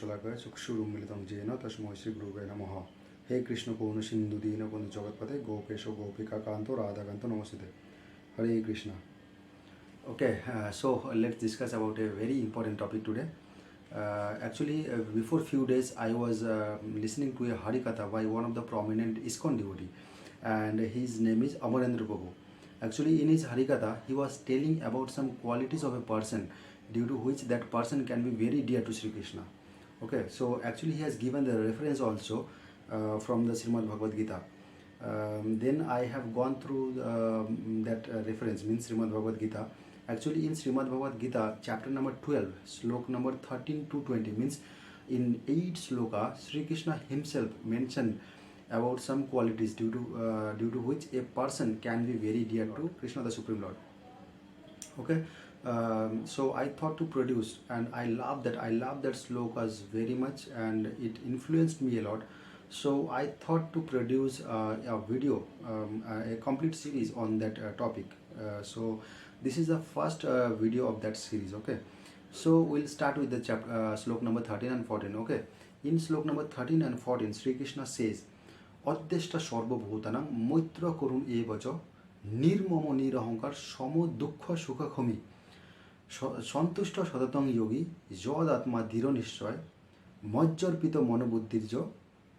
शलाकया चक्षुरुन्मीलितं येन तस्मै श्रीगुरवे नमः। हे कृष्ण करुणा सिन्धु दीनबन्धु जगत्पते गोपेश गोपिकान्त राधाकान्त नमस्ते। Hare Krishna. Okay, so let's discuss about a very important topic today. Actually, before few days I was listening to a Harikatha by one of the prominent ISKCON devotee, and his name is Amarendra Prabhu. Actually, in his Harikatha, he was telling about some qualities of a person due to which that person can be very dear to Sri Krishna. Okay, so actually he has given the reference also from the Bhagavad Gita. Then I have gone through that reference, means Bhagavad Gita. Actually, in Bhagavad Gita, chapter number 12, slok number 13 to 20, means in 8 sloka, Sri Krishna himself mentioned about some qualities due to which a person can be very dear to Krishna, the Supreme Lord. Okay, so I thought to produce, and I love that slokas very much, and it influenced me a lot. So I thought to produce a video, a complete series on that topic. So this is the first video of that series. Okay, so we'll start with the chapter slok number 13 and 14. Okay, in slok number 13 and 14, Sri Krishna says, adveṣhṭā sarva-bhūtānāṁ maitraḥ karuṇa evaca nirmamo nirahankāraḥ sama-duḥkha-sukhaḥ santuṣhṭaḥ satataṁ yogī yata-ātmā dṛiḍha-niśhchayaḥ arpita-mano-buddhir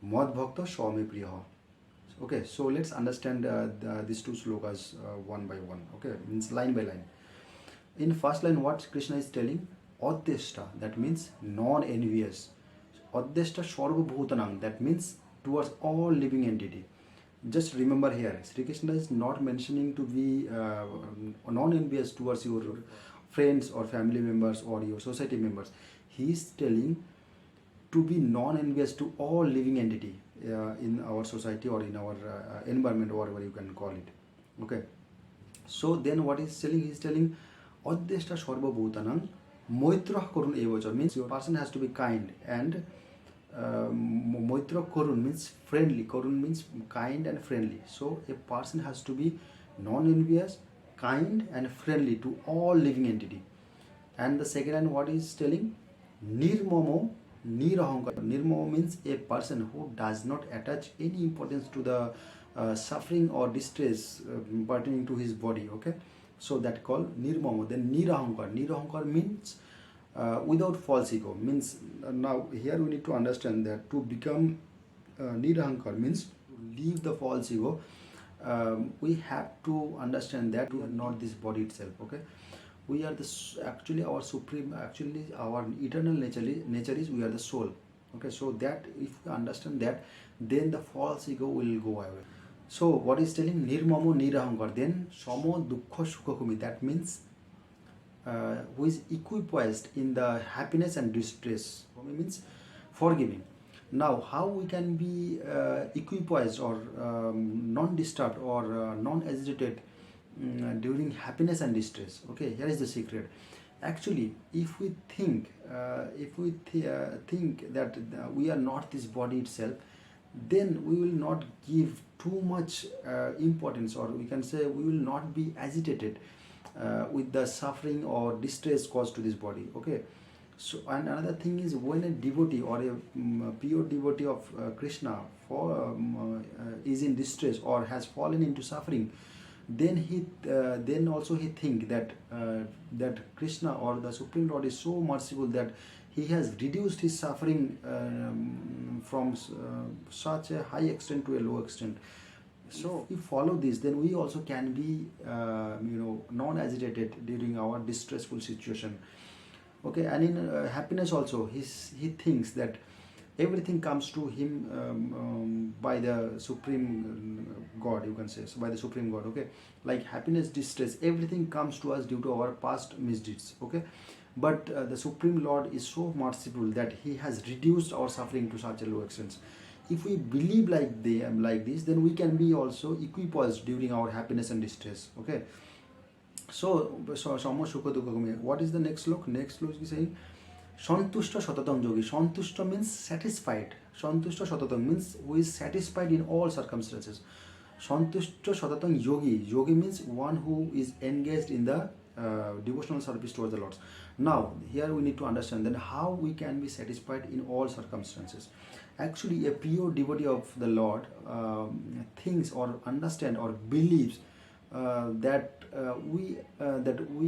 mad-bhaktaḥ priyaḥ. Okay, so let's understand these two slokas one by one. Okay, means line by line. In first line, what Krishna is telling, adveṣhṭā, that means non-envious. Adveṣhṭā sarva-bhūtānāṁ, that means towards all living entity. Just remember here, Sri Krishna is not mentioning to be non-envious towards your friends or family members or your society members. He is telling to be non-envious to all living entity in our society or in our environment, or whatever you can call it. Okay, so then what he's telling? He's telling adveṣhṭā sarva-bhūtānāṁ maitraḥ karuṇa evaca, means your person has to be kind, and maitraḥ karuṇa means friendly. Karuṇa means kind and friendly. So a person has to be non-envious, kind and friendly to all living entity. And the second line, what is telling, nirmamo nirahankāraḥ. Nirmamo means a person who does not attach any importance to the suffering or distress pertaining to his body. Okay, so that called nirmamo. Then nirahankāraḥ. Nirahankāraḥ means without false ego. Means now here we need to understand that to become nirahankāraḥ means to leave the false ego. We have to understand that we are not this body itself. Okay, we are actually our supreme, actually our eternal nature is we are the soul. Okay, so that if we understand that, then the false ego will go away. So what is telling, nirmamo nirahankāraḥ, then sama-duḥkha-sukhaḥ, that means who is equipoised in the happiness and distress. Means forgiving. Now how we can be equipoised or non-disturbed or non-agitated during happiness and distress? Okay, here is the secret. Actually, if we think that we are not this body itself, then we will not give too much importance, or we can say we will not be agitated with the suffering or distress caused to this body. Okay, so and another thing is, when a devotee or a pure devotee of Krishna is in distress or has fallen into suffering, then also he think that Krishna or the Supreme Lord is so merciful that he has reduced his suffering from such a high extent to a low extent. So if we follow this, then we also can be non-agitated during our distressful situation. Okay, and in happiness also, he thinks that everything comes to him by the Supreme God, you can say, so by the Supreme God. Okay, like happiness, distress, everything comes to us due to our past misdeeds. Okay, but the Supreme Lord is so merciful that he has reduced our suffering to such a low extent. If we believe like this, then we can be also equipoised during our happiness and distress. Okay, so sama-duḥkha-sukhaḥ. What is the next slok? Next slok is saying, santuṣhṭaḥ satataṁ yogī. Santuṣhṭa means satisfied. Santuṣhṭa satataṁ means who is satisfied in all circumstances. Santuṣhṭa satataṁ yogī. Yogi means one who is engaged in the devotional service towards the Lord. Now, here we need to understand then how we can be satisfied in all circumstances. Actually, a pure devotee of the Lord thinks or understands or believes that we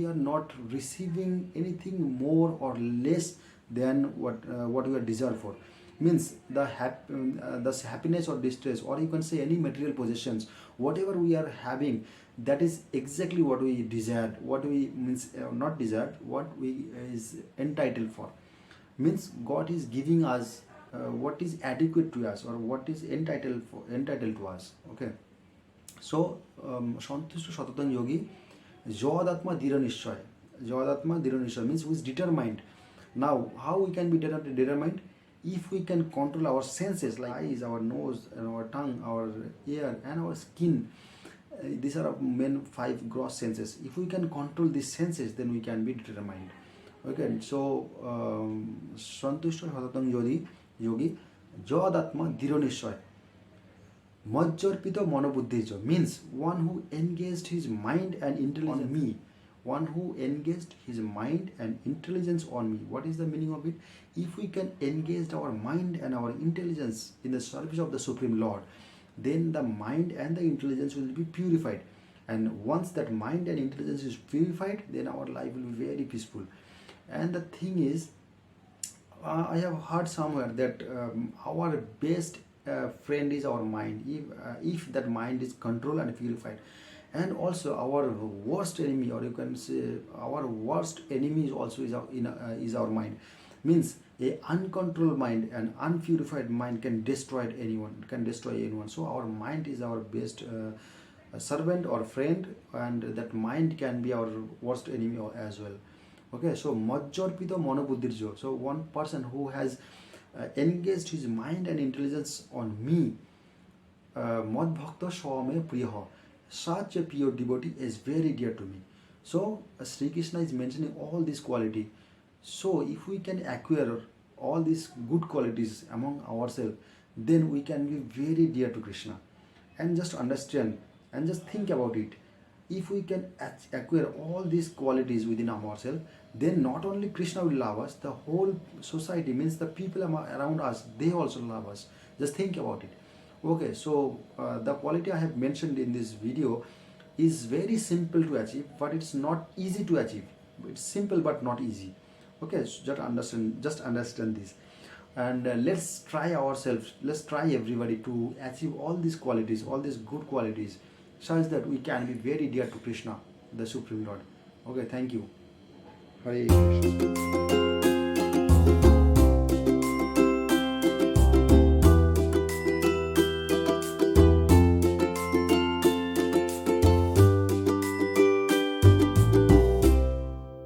are not receiving anything more or less than what we are deserved for. Means the happiness or distress, or you can say any material possessions, whatever we are having, that is exactly what we desired, what we means not desired, what we is entitled for. Means God is giving us what is adequate to us, or what is entitled to us. Okay, so santuṣhṭaḥ satataṁ yogi yata-ātmā dṛiḍha-niśhchayaḥ means who is determined. Now, how we can be determined? If we can control our senses, like eyes, our nose, and our tongue, our ear, and our skin. These are main 5 gross senses. If we can control these senses, then we can be determined. Okay, so santuṣhṭaḥ satataṁ yogi yata-ātmā dṛiḍha-niśhchayaḥ mad-bhaktaḥ means one who engaged his mind and intelligence on me. One who engaged his mind and intelligence on me. What is the meaning of it? If we can engage our mind and our intelligence in the service of the Supreme Lord, then the mind and the intelligence will be purified. And once that mind and intelligence is purified, then our life will be very peaceful. And the thing is, I have heard somewhere that our best friend is our mind, if that mind is controlled and purified. And also our worst enemy, or you can say our worst enemy is also is our mind. Means a uncontrolled mind, an unpurified mind can destroy anyone. So our mind is our best servant or friend, and that mind can be our worst enemy as well. Okay, so arpita-mano-buddhir. So one person who has engaged his mind and intelligence on me, mad-bhaktaḥ priyaḥ, such a pure devotee is very dear to me. So Sri Krishna is mentioning all these qualities. So if we can acquire all these good qualities among ourselves, then we can be very dear to Krishna. And just understand and just think about it. If we can acquire all these qualities within ourselves, then not only Krishna will love us, the whole society, means the people around us, they also love us. Just think about it. Okay, so the quality I have mentioned in this video is very simple to achieve, but it's not easy to achieve. It's simple but not easy. Okay, so just understand this, and let's try ourselves. Let's try everybody to achieve all these qualities, all these good qualities, such that we can be very dear to Krishna, the Supreme Lord. Okay, thank you. Hare Krishna.